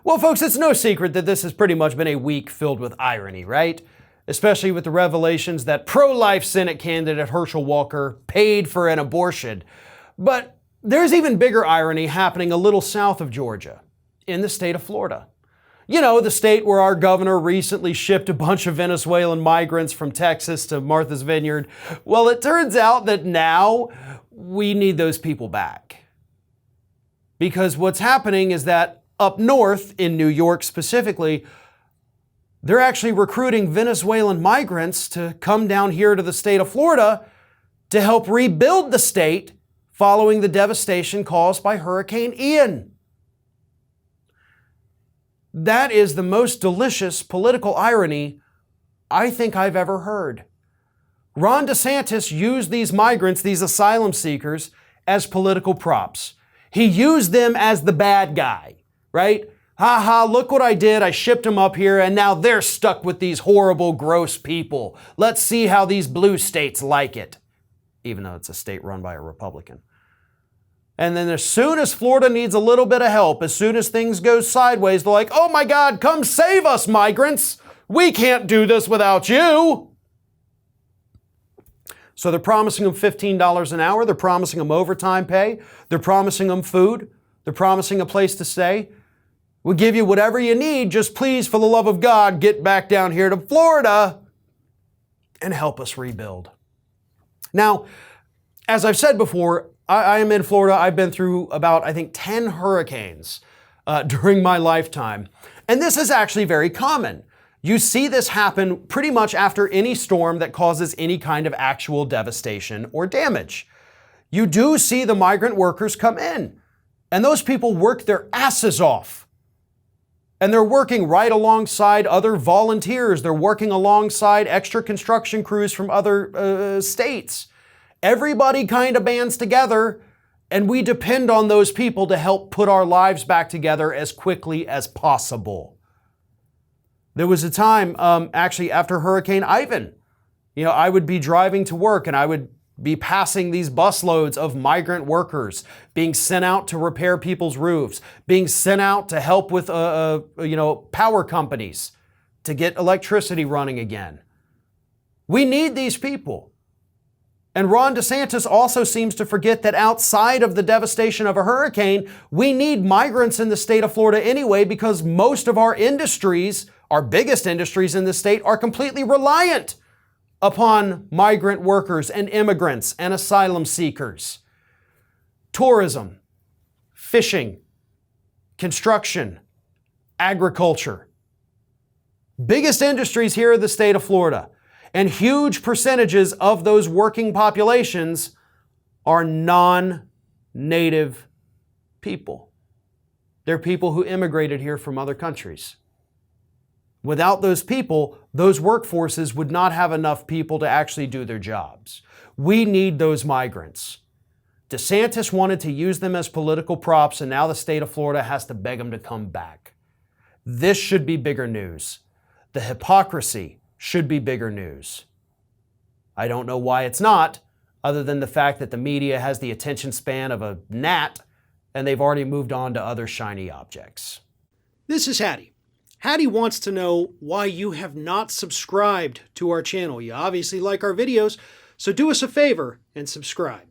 Well, folks, it's no secret that this has pretty much been a week filled with irony, right? Especially with the revelations that pro-life Senate candidate Herschel Walker paid for an abortion. But there's even bigger irony happening a little south of Georgia, in the state of Florida. You know, the state where our governor recently shipped a bunch of Venezuelan migrants from Texas to Martha's Vineyard. Well, it turns out that now we need those people back. Because what's happening is that up north, in New York specifically, they're actually recruiting Venezuelan migrants to come down here to the state of Florida to help rebuild the state following the devastation caused by Hurricane Ian. That is the most delicious political irony I think I've ever heard. Ron DeSantis used these migrants, these asylum seekers, as political props. He used them as the bad guy, right? Ha ha, look what I did. I shipped them up here and now they're stuck with these horrible, gross people. Let's see how these blue states like it. Even though it's a state run by a Republican. And then as soon as Florida needs a little bit of help, as soon as things go sideways, they're like, oh my God, come save us, migrants. We can't do this without you. So they're promising them $15 an hour. They're promising them overtime pay. They're promising them food. They're promising a place to stay. We'll give you whatever you need. Just please, for the love of God, get back down here to Florida and help us rebuild. Now, as I've said before, I am in Florida. I've been through about, I think, 10 hurricanes during my lifetime. And this is actually very common. You see this happen pretty much after any storm that causes any kind of actual devastation or damage. You do see the migrant workers come in, and those people work their asses off. And they're working right alongside other volunteers. They're working alongside extra construction crews from other states. Everybody kind of bands together, and we depend on those people to help put our lives back together as quickly as possible. There was a time, actually after Hurricane Ivan, I would be driving to work and I would be passing these busloads of migrant workers being sent out to repair people's roofs, being sent out to help with, power companies to get electricity running again. We need these people. And Ron DeSantis also seems to forget that outside of the devastation of a hurricane, we need migrants in the state of Florida anyway, because most of our industries, our biggest industries in the state, are completely reliant upon migrant workers and immigrants and asylum seekers. Tourism, fishing, construction, agriculture. Biggest industries here in the state of Florida. And huge percentages of those working populations are non-native people. They're people who immigrated here from other countries. Without those people, those workforces would not have enough people to actually do their jobs. We need those migrants. DeSantis wanted to use them as political props, and now the state of Florida has to beg them to come back. This should be bigger news. The hypocrisy should be bigger news. I don't know why it's not, other than the fact that the media has the attention span of a gnat and they've already moved on to other shiny objects. This is Hattie. Hattie wants to know why you have not subscribed to our channel. You obviously like our videos, so do us a favor and subscribe.